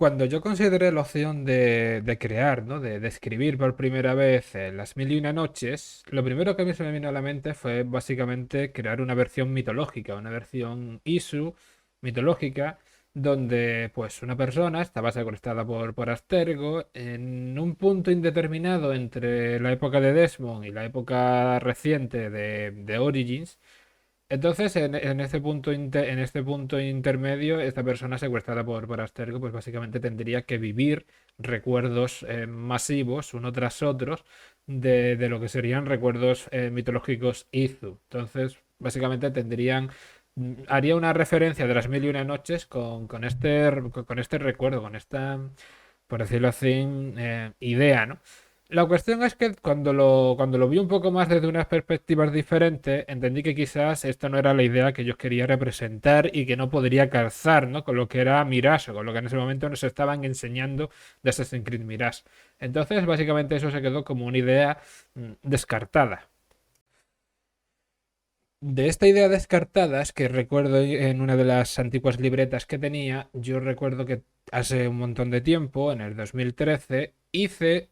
Cuando yo consideré la opción de crear, ¿no? De escribir por primera vez Las Mil y Una Noches, lo primero que a mí se me vino a la mente fue básicamente crear una versión mitológica, una versión Isu mitológica, donde pues una persona estaba secuestrada por Astergo en un punto indeterminado entre la época de Desmond y la época reciente de Origins. Entonces, en este punto intermedio, esta persona secuestrada por Astergo, pues básicamente tendría que vivir recuerdos masivos, uno tras otros, de lo que serían recuerdos mitológicos Izu. Entonces, básicamente haría una referencia de las mil y una noches con este recuerdo, con esta, por decirlo así, idea, ¿no? La cuestión es que cuando lo vi un poco más desde unas perspectivas diferentes, entendí que quizás esta no era la idea que yo quería representar y que no podría calzar, ¿no? Con lo que era Mirage o con lo que en ese momento nos estaban enseñando de Assassin's Creed Mirage. Entonces, básicamente eso se quedó como una idea descartada. De esta idea descartada es que recuerdo en una de las antiguas libretas que tenía, yo recuerdo que hace un montón de tiempo, en el 2013, hice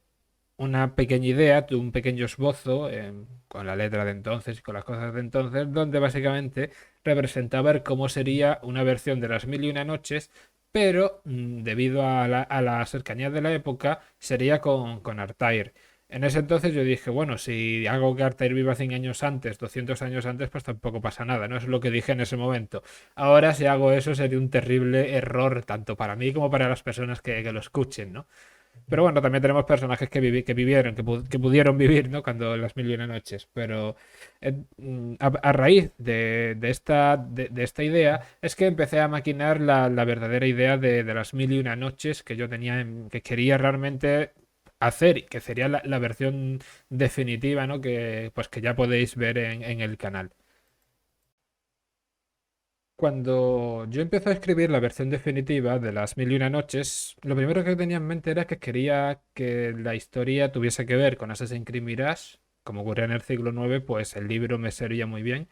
una pequeña idea, un pequeño esbozo con la letra de entonces y con las cosas de entonces, donde básicamente representaba ver cómo sería una versión de las mil y una noches, pero debido a la cercanía de la época, sería con Altair. En ese entonces yo dije, bueno, si hago que Altair viva 100 años antes, 200 años antes, pues tampoco pasa nada, ¿no? Es lo que dije en ese momento. Ahora, si hago eso, sería un terrible error, tanto para mí como para las personas que lo escuchen, ¿no? Pero bueno, también tenemos personajes que vivieron, que pudieron vivir, ¿no? Cuando las mil y una noches. Pero a raíz de esta idea es que empecé a maquinar la verdadera idea de las mil y una noches que yo tenía, que quería realmente hacer, y que sería la versión definitiva, ¿no? Que, pues, que ya podéis ver en el canal. Cuando yo empecé a escribir la versión definitiva de las Mil y Una Noches, lo primero que tenía en mente era que quería que la historia tuviese que ver con Assassin's Creed Mirage. Como ocurría en el siglo IX, pues el libro me servía muy bien.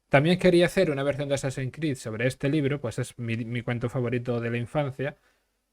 También quería hacer una versión de Assassin's Creed sobre este libro, pues es mi cuento favorito de la infancia.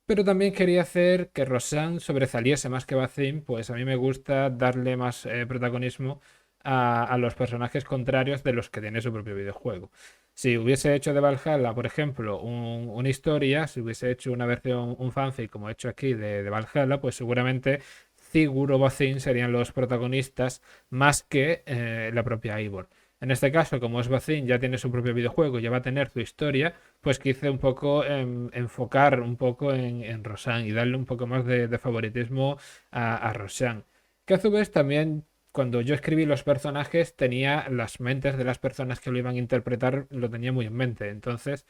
Pero también quería hacer que Roxanne sobresaliese más que Basim, pues a mí me gusta darle más protagonismo a los personajes contrarios de los que tiene su propio videojuego. Si hubiese hecho de Valhalla, por ejemplo, una historia, si hubiese hecho una versión, un fanfic como he hecho aquí de Valhalla, pues seguramente Sigurd o Basim serían los protagonistas más que la propia Eivor. En este caso, como es Basim, ya tiene su propio videojuego, ya va a tener su historia, pues quise un poco enfocar un poco en Rosanne y darle un poco más de favoritismo a Rosanne. Que a su vez también cuando yo escribí los personajes tenía las mentes de las personas que lo iban a interpretar, lo tenía muy en mente. Entonces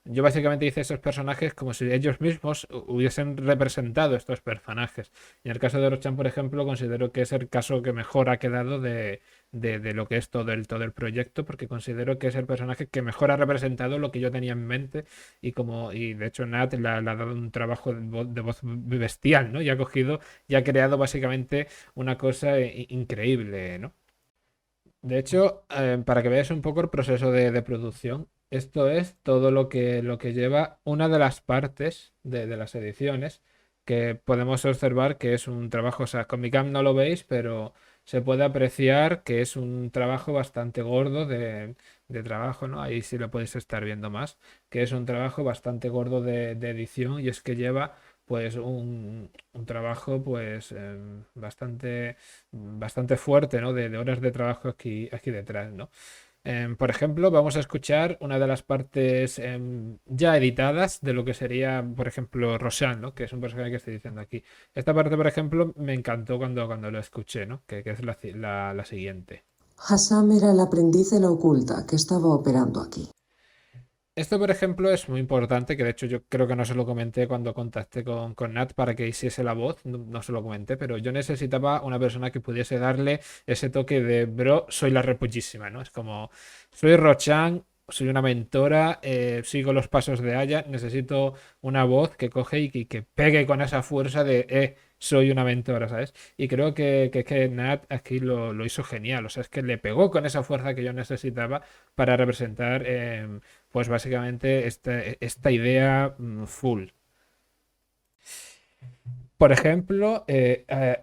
yo básicamente hice esos personajes como si ellos mismos hubiesen representado estos personajes. Y en el caso de Rochan, por ejemplo, considero que es el caso que mejor ha quedado de lo que es todo el proyecto, porque considero que es el personaje que mejor ha representado lo que yo tenía en mente y de hecho Nat le ha dado un trabajo de voz bestial, ¿no? Y ha cogido y ha creado básicamente una cosa increíble, ¿no? De hecho, para que veáis un poco el proceso de producción, esto es todo lo que lleva una de las partes de las ediciones, que podemos observar que es un trabajo, o sea, con mi cam no lo veis, pero se puede apreciar que es un trabajo bastante gordo de trabajo, ¿no? Ahí sí lo podéis estar viendo más, que es un trabajo bastante gordo de edición y es que lleva pues un trabajo pues bastante fuerte, ¿no? De horas de trabajo aquí detrás, ¿no? Por ejemplo, vamos a escuchar una de las partes ya editadas de lo que sería, por ejemplo, Roshan, ¿no? Que es un personaje que estoy diciendo aquí. Esta parte, por ejemplo, me encantó cuando lo escuché, ¿no? Que es la siguiente. Hassam era el aprendiz de la oculta que estaba operando aquí. Esto, por ejemplo, es muy importante, que de hecho yo creo que no se lo comenté cuando contacté con Nat para que hiciese la voz, no se lo comenté, pero yo necesitaba una persona que pudiese darle ese toque de, bro, soy la repullísima, ¿no? Es como, soy Rochan, soy una mentora, sigo los pasos de Aya, necesito una voz que coge y que pegue con esa fuerza de, soy una mentora, ¿sabes? Y creo que Nat aquí lo hizo genial, o sea, es que le pegó con esa fuerza que yo necesitaba para representar pues básicamente esta idea full. Por ejemplo,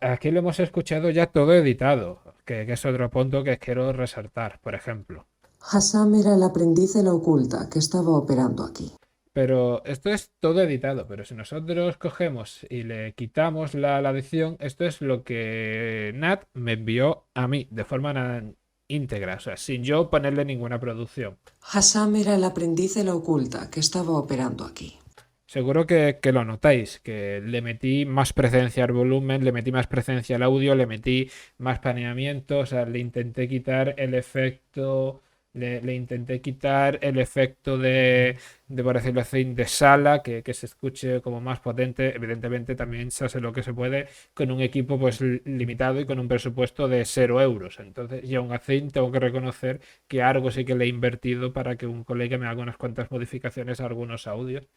aquí lo hemos escuchado ya todo editado, que es otro punto que quiero resaltar, por ejemplo. Hassam era el aprendiz de la oculta que estaba operando aquí. Pero esto es todo editado, pero si nosotros cogemos y le quitamos la edición, esto es lo que Nat me envió a mí de forma íntegra, o sea, sin yo ponerle ninguna producción. Hassam era el aprendiz de la oculta que estaba operando aquí. Seguro que lo notáis, que le metí más presencia al volumen, le metí más presencia al audio, le metí más paneamiento, o sea, le intenté quitar el efecto, le intenté quitar el efecto de, por decirlo así, de sala, que se escuche como más potente. Evidentemente también se hace lo que se puede con un equipo pues limitado y con un presupuesto de 0 euros. Entonces, y aún así tengo que reconocer que algo sí que le he invertido para que un colega me haga unas cuantas modificaciones a algunos audios,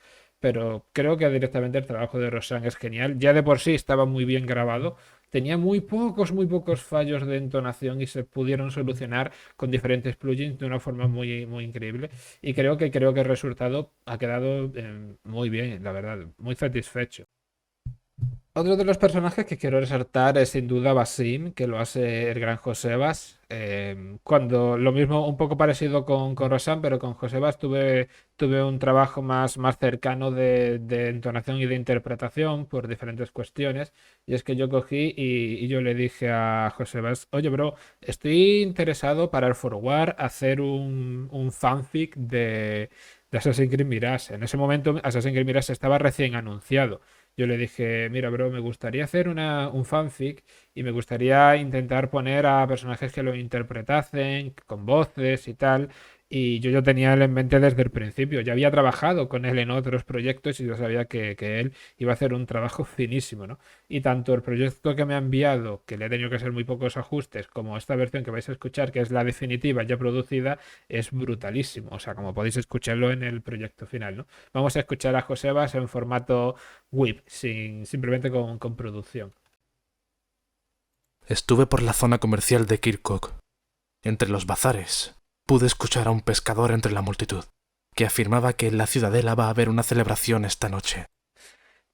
pero creo que directamente el trabajo de Rosan es genial. Ya de por sí estaba muy bien grabado, tenía muy pocos fallos de entonación y se pudieron solucionar con diferentes plugins de una forma muy increíble. Y creo que el resultado ha quedado muy bien, la verdad, muy satisfecho. Otro de los personajes que quiero resaltar es sin duda Basim, que lo hace el gran Josebas. Cuando lo mismo, un poco parecido con Rosan, pero con Josebas tuve un trabajo más cercano de entonación y de interpretación por diferentes cuestiones. Y es que yo cogí y yo le dije a Josebas, oye, bro, estoy interesado para el Forward hacer un fanfic de Assassin's Creed Mirage. En ese momento Assassin's Creed Mirage estaba recién anunciado. Yo le dije, mira, bro, me gustaría hacer un fanfic y me gustaría intentar poner a personajes que lo interpretasen con voces y tal. Y yo ya tenía él en mente desde el principio. Ya había trabajado con él en otros proyectos y yo sabía que él iba a hacer un trabajo finísimo, ¿no? Y tanto el proyecto que me ha enviado, que le he tenido que hacer muy pocos ajustes, como esta versión que vais a escuchar, que es la definitiva ya producida, es brutalísimo. O sea, como podéis escucharlo en el proyecto final, ¿no? Vamos a escuchar a Josebas en formato WIP, simplemente con producción. Estuve por la zona comercial de Kirkuk. Entre los bazares, pude escuchar a un pescador entre la multitud, que afirmaba que en la ciudadela va a haber una celebración esta noche.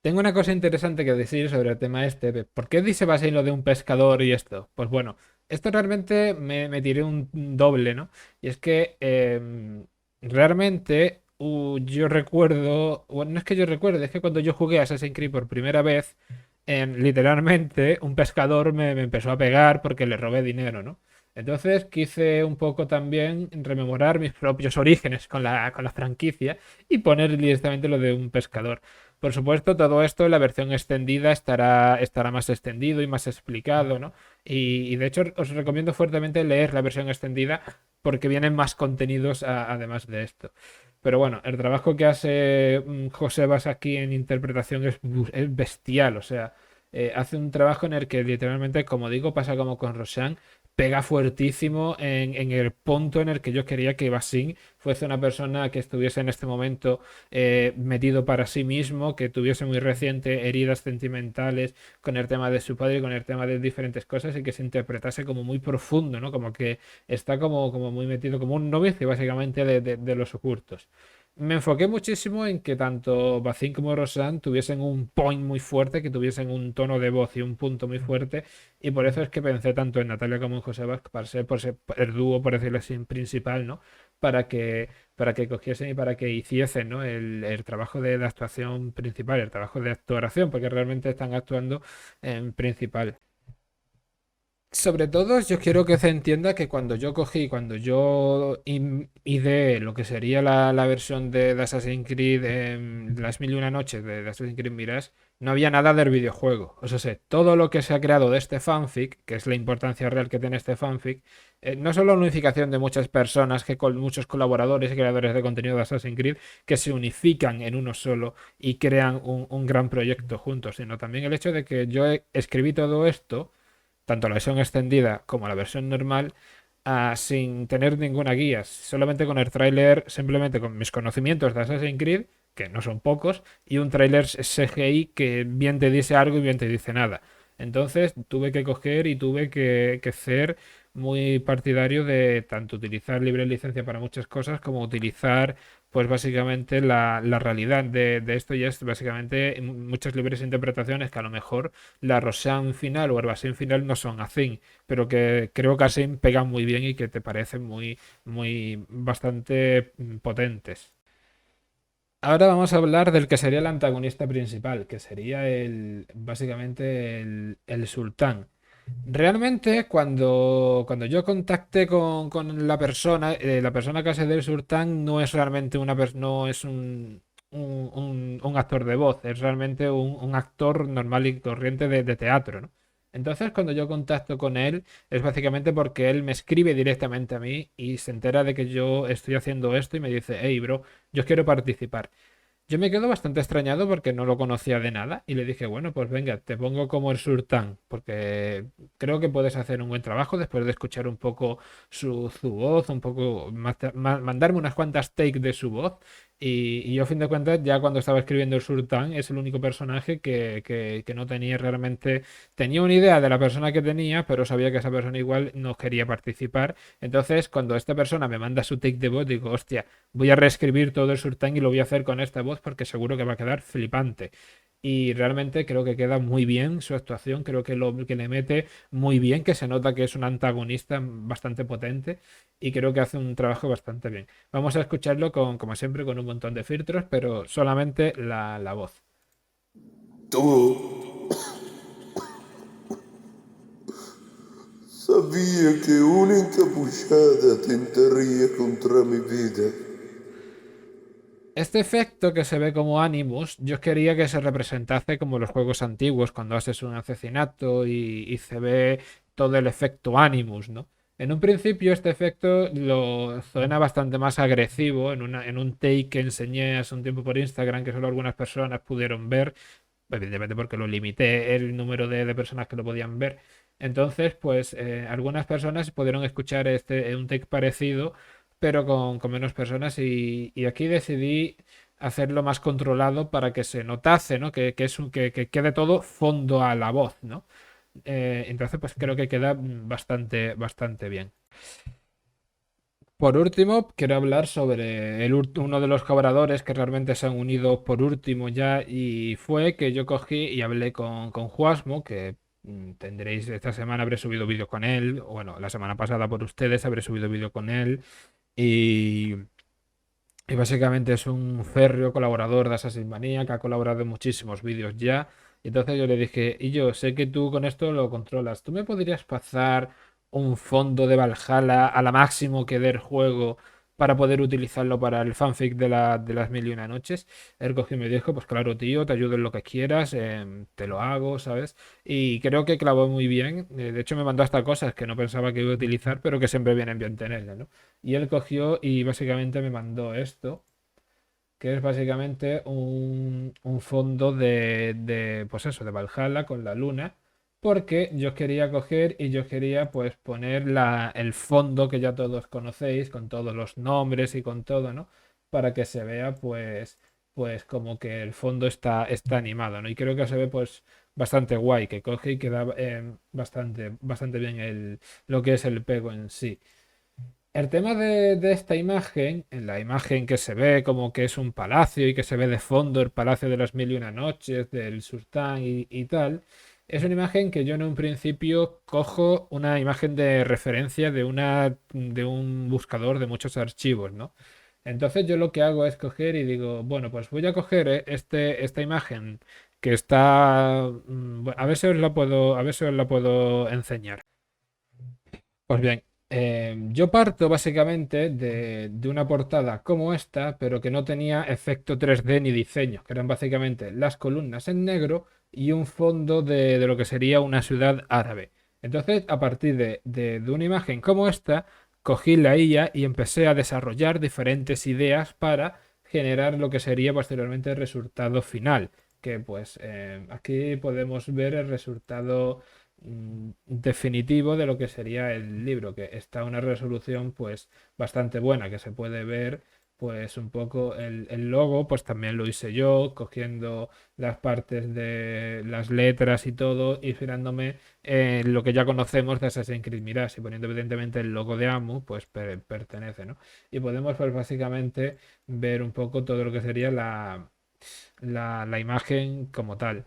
Tengo una cosa interesante que decir sobre el tema este. ¿Por qué dice Basin lo de un pescador y esto? Pues bueno, esto realmente me tiré un doble, ¿no? Y es que realmente yo recuerdo, bueno, no es que yo recuerde, es que cuando yo jugué a Assassin's Creed por primera vez, literalmente un pescador me empezó a pegar porque le robé dinero, ¿no? Entonces quise un poco también rememorar mis propios orígenes con la franquicia y poner directamente lo de un pescador. Por supuesto, todo esto en la versión extendida estará más extendido y más explicado, ¿no? Y de hecho os recomiendo fuertemente leer la versión extendida porque vienen más contenidos además de esto. Pero bueno, el trabajo que hace Josebas aquí en interpretación es bestial, o sea, hace un trabajo en el que literalmente, como digo, pasa como con Roshan, pega fuertísimo en el punto en el que yo quería que Basin fuese una persona que estuviese en este momento metido para sí mismo, que tuviese muy reciente heridas sentimentales con el tema de su padre y con el tema de diferentes cosas y que se interpretase como muy profundo, ¿no? Como que está como muy metido, como un novicio básicamente de los ocultos. Me enfoqué muchísimo en que tanto Bacín como Rosan tuviesen un point muy fuerte, que tuviesen un tono de voz y un punto muy fuerte, y por eso es que pensé tanto en Natalia como en José Vázquez por ser el dúo, por decirlo así, principal, ¿no? Para que cogiesen y para que hiciesen, ¿no? el trabajo de actuación principal, el trabajo de actuación, porque realmente están actuando en principal. Sobre todo, yo quiero que se entienda que cuando yo ideé lo que sería la versión de Assassin's Creed, de las mil y una noches de Assassin's Creed Mirage, no había nada del videojuego. O sea, todo lo que se ha creado de este fanfic, que es la importancia real que tiene este fanfic, no es solo la unificación de muchas personas, que con muchos colaboradores y creadores de contenido de Assassin's Creed, que se unifican en uno solo y crean un gran proyecto juntos, sino también el hecho de que yo escribí todo esto tanto la versión extendida como la versión normal, sin tener ninguna guía, solamente con el tráiler, simplemente con mis conocimientos de Assassin's Creed, que no son pocos, y un tráiler CGI que bien te dice algo y bien te dice nada. Entonces tuve que coger y tuve que ser muy partidario de tanto utilizar libre licencia para muchas cosas como utilizar pues básicamente la realidad de esto ya es básicamente muchas libres interpretaciones que a lo mejor la Roseanne final o Herbasín final no son así, pero que creo que así pegan muy bien y que te parecen muy bastante potentes. Ahora vamos a hablar del que sería el antagonista principal, que sería básicamente el sultán. Realmente, cuando yo contacté con la persona que hace del sultán no es realmente no es un actor de voz, es realmente un actor normal y corriente de teatro, ¿no? Entonces, cuando yo contacto con él, es básicamente porque él me escribe directamente a mí y se entera de que yo estoy haciendo esto y me dice, hey, bro, yo quiero participar. Yo me quedo bastante extrañado porque no lo conocía de nada y le dije, bueno, pues venga, te pongo como el sultán, porque creo que puedes hacer un buen trabajo después de escuchar un poco su voz, un poco mandarme unas cuantas takes de su voz. Y yo, a fin de cuentas, ya cuando estaba escribiendo el sultán, es el único personaje que no tenía realmente. Tenía una idea de la persona que tenía, pero sabía que esa persona igual no quería participar. Entonces, cuando esta persona me manda su take de voz, digo, hostia, voy a reescribir todo el Sultán y lo voy a hacer con esta voz porque seguro que va a quedar flipante. Y realmente creo que queda muy bien su actuación, creo que le mete muy bien, que se nota que es un antagonista bastante potente y creo que hace un trabajo bastante bien. Vamos a escucharlo como siempre, con un montón de filtros, pero solamente la voz. Tú sabía que una encapuchada tentaría contra mi vida. Este efecto que se ve como Animus, yo quería que se representase como los juegos antiguos, cuando haces un asesinato y se ve todo el efecto Animus, ¿no? En un principio este efecto lo suena bastante más agresivo en un take que enseñé hace un tiempo por Instagram que solo algunas personas pudieron ver, evidentemente porque lo limité el número de personas que lo podían ver. Entonces, pues algunas personas pudieron escuchar un take parecido pero con menos personas y aquí decidí hacerlo más controlado para que se notase, ¿no? Que quede todo fondo a la voz, ¿no? Entonces, pues creo que queda bastante bien. Por último, quiero hablar sobre uno de los colaboradores que realmente se han unido por último ya y fue que yo cogí y hablé con Juasmo, que tendréis esta semana, habré subido vídeo con él, o bueno, la semana pasada por ustedes habré subido vídeo con él. Y, y básicamente es un férreo colaborador de Assassin's Manía que ha colaborado en muchísimos vídeos ya. Y entonces yo le dije, y yo sé que tú con esto lo controlas. ¿Tú me podrías pasar un fondo de Valhalla a la máximo que dé el juego para poder utilizarlo para el fanfic de las mil y una noches? Él cogió y me dijo, pues claro, tío, te ayudo en lo que quieras, te lo hago, ¿sabes? Y creo que clavó muy bien. De hecho, me mandó hasta cosas que no pensaba que iba a utilizar, pero que siempre vienen bien tenerlas, ¿no? Y él cogió y básicamente me mandó esto, que es básicamente un fondo pues eso, de Valhalla con la luna, porque yo quería coger y yo quería pues poner el fondo que ya todos conocéis, con todos los nombres y con todo, ¿no? Para que se vea pues como que el fondo está animado, ¿no? Y creo que se ve pues bastante guay, que coge y queda bastante bien lo que es el pego en sí. El tema de esta imagen, en la imagen que se ve como que es un palacio y que se ve de fondo el Palacio de las Mil y una Noches del Sultán y tal, es una imagen que yo en un principio cojo una imagen de referencia de un buscador de muchos archivos, ¿no? Entonces yo lo que hago es coger y digo, bueno, pues voy a coger esta imagen que está, a ver si a ver si os la puedo enseñar. Pues bien, yo parto básicamente de una portada como esta, pero que no tenía efecto 3D ni diseño, que eran básicamente las columnas en negro y un fondo de lo que sería una ciudad árabe. Entonces, a partir de una imagen como esta, cogí la IA y empecé a desarrollar diferentes ideas para generar lo que sería posteriormente el resultado final, que pues aquí podemos ver el resultado definitivo de lo que sería el libro, que está a una resolución pues bastante buena, que se puede ver pues un poco el logo, pues también lo hice yo, cogiendo las partes de las letras y todo, inspirándome en lo que ya conocemos de Assassin's Creed Mirage y poniendo evidentemente el logo de Amu, pues pertenece, ¿no? Y podemos pues básicamente ver un poco todo lo que sería la imagen como tal.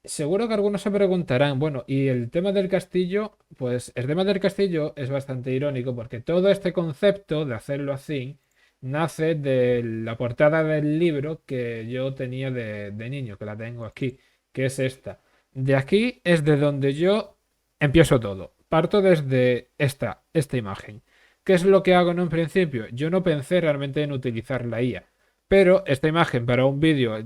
Seguro que algunos se preguntarán, bueno, y el tema del castillo, pues el tema del castillo es bastante irónico porque todo este concepto de hacerlo así nace de la portada del libro que yo tenía de niño, que la tengo aquí, que es esta. De aquí es de donde yo empiezo todo. Parto desde esta imagen. ¿Qué es lo que hago en un principio? Yo no pensé realmente en utilizar la IA, pero esta imagen para un vídeo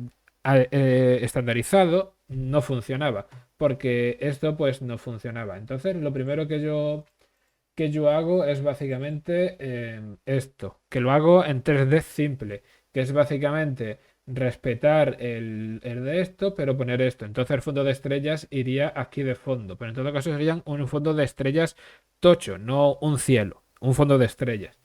estandarizado no funcionaba, porque esto pues no funcionaba. Entonces lo primero que yo hago es básicamente esto, que lo hago en 3D simple, que es básicamente respetar el de esto, pero poner esto. Entonces el fondo de estrellas iría aquí de fondo, pero en todo caso serían un fondo de estrellas tocho, no un cielo, un fondo de estrellas.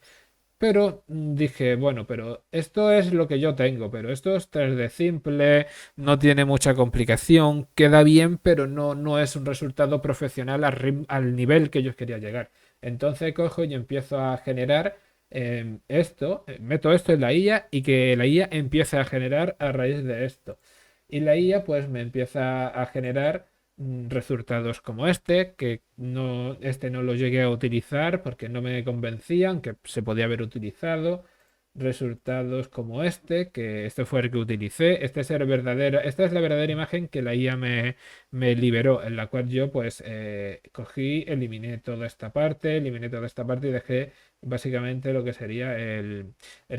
Pero dije, bueno, pero esto es lo que yo tengo, pero esto es 3D simple, no tiene mucha complicación, queda bien, pero no es un resultado profesional al nivel que yo quería llegar. Entonces cojo y empiezo a generar esto, meto esto en la IA y que la IA empiece a generar a raíz de esto. Y la IA pues me empieza a generar resultados como que este no lo llegué a utilizar porque no me convencía, aunque se podía haber utilizado. Resultados como que este fue el que utilicé. Esta es la verdadera imagen que la IA me liberó, en la cual yo pues cogí, eliminé toda esta parte y dejé básicamente lo que sería el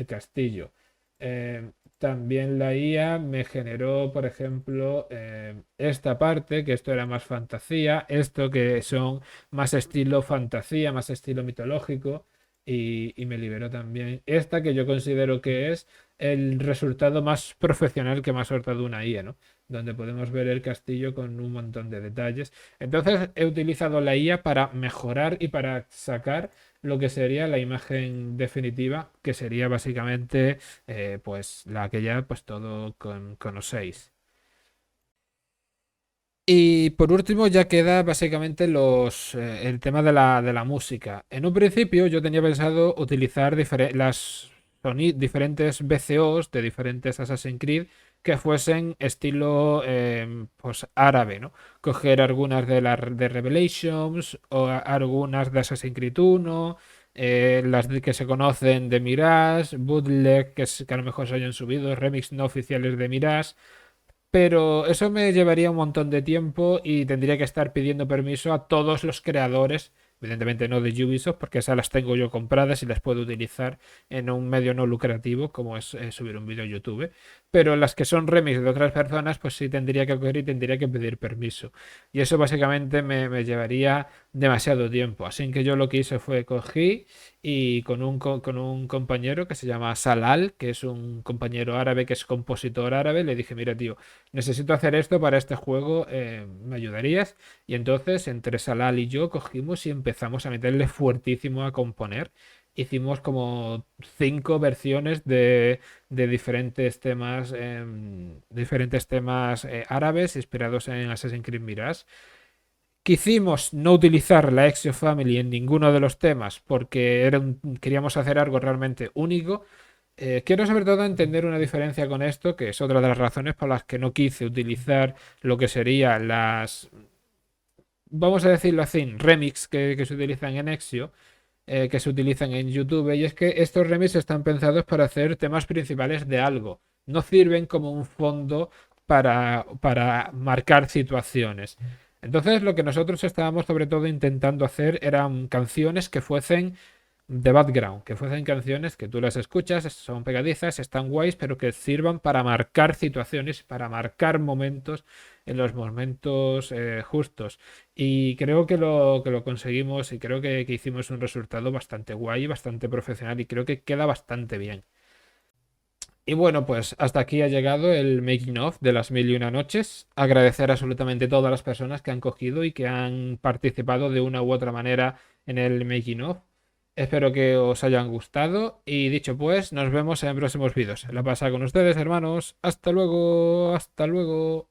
castillo. Eh, También la IA me generó, por ejemplo, esta parte, que esto era más fantasía, esto que son más estilo fantasía, más estilo mitológico, y me liberó también esta que yo considero que es el resultado más profesional que me ha soltado una IA, ¿no? Donde podemos ver el castillo con un montón de detalles. Entonces he utilizado la IA para mejorar y para sacar lo que sería la imagen definitiva, que sería básicamente pues la que ya pues todo conocéis. Y por último ya queda básicamente el tema de la música. En un principio yo tenía pensado utilizar diferentes VCOs de diferentes Assassin's Creed que fuesen estilo pues árabe, ¿no? Coger algunas de Revelations o algunas de Assassin's Creed 1, que se conocen de Mirage, bootleg que a lo mejor se hayan subido, remix no oficiales de Mirage. Pero eso me llevaría un montón de tiempo y tendría que estar pidiendo permiso a todos los creadores, evidentemente no de Ubisoft, porque esas las tengo yo compradas y las puedo utilizar en un medio no lucrativo, como es subir un vídeo a YouTube. Pero las que son remix de otras personas, pues sí tendría que coger y tendría que pedir permiso. Y eso básicamente me llevaría demasiado tiempo. Así que yo lo que hice fue cogí y con un compañero que se llama Salal, que es un compañero árabe que es compositor árabe, le dije, mira, tío, necesito hacer esto para este juego, ¿me ayudarías? Y entonces entre Salal y yo cogimos y empezamos a meterle fuertísimo a componer. Hicimos como 5 versiones de diferentes temas árabes inspirados en Assassin's Creed Mirage. Quisimos no utilizar la Exio Family en ninguno de los temas porque queríamos hacer algo realmente único. Quiero sobre todo entender una diferencia con esto, que es otra de las razones por las que no quise utilizar lo que serían vamos a decirlo así, remix que se utilizan en Exio, que se utilizan en YouTube, y es que estos remix están pensados para hacer temas principales de algo, no sirven como un fondo para marcar situaciones. Entonces lo que nosotros estábamos sobre todo intentando hacer eran canciones que fuesen de background, que fuesen canciones que tú las escuchas, son pegadizas, están guays, pero que sirvan para marcar situaciones, para marcar momentos en los momentos justos. Y creo que lo conseguimos y creo que hicimos un resultado bastante guay, bastante profesional y creo que queda bastante bien. Y bueno, pues hasta aquí ha llegado el making of de las mil y una noches. Agradecer absolutamente a todas las personas que han cogido y que han participado de una u otra manera en el making of. Espero que os hayan gustado y dicho pues, nos vemos en próximos vídeos. La pasa con ustedes, hermanos. Hasta luego, hasta luego.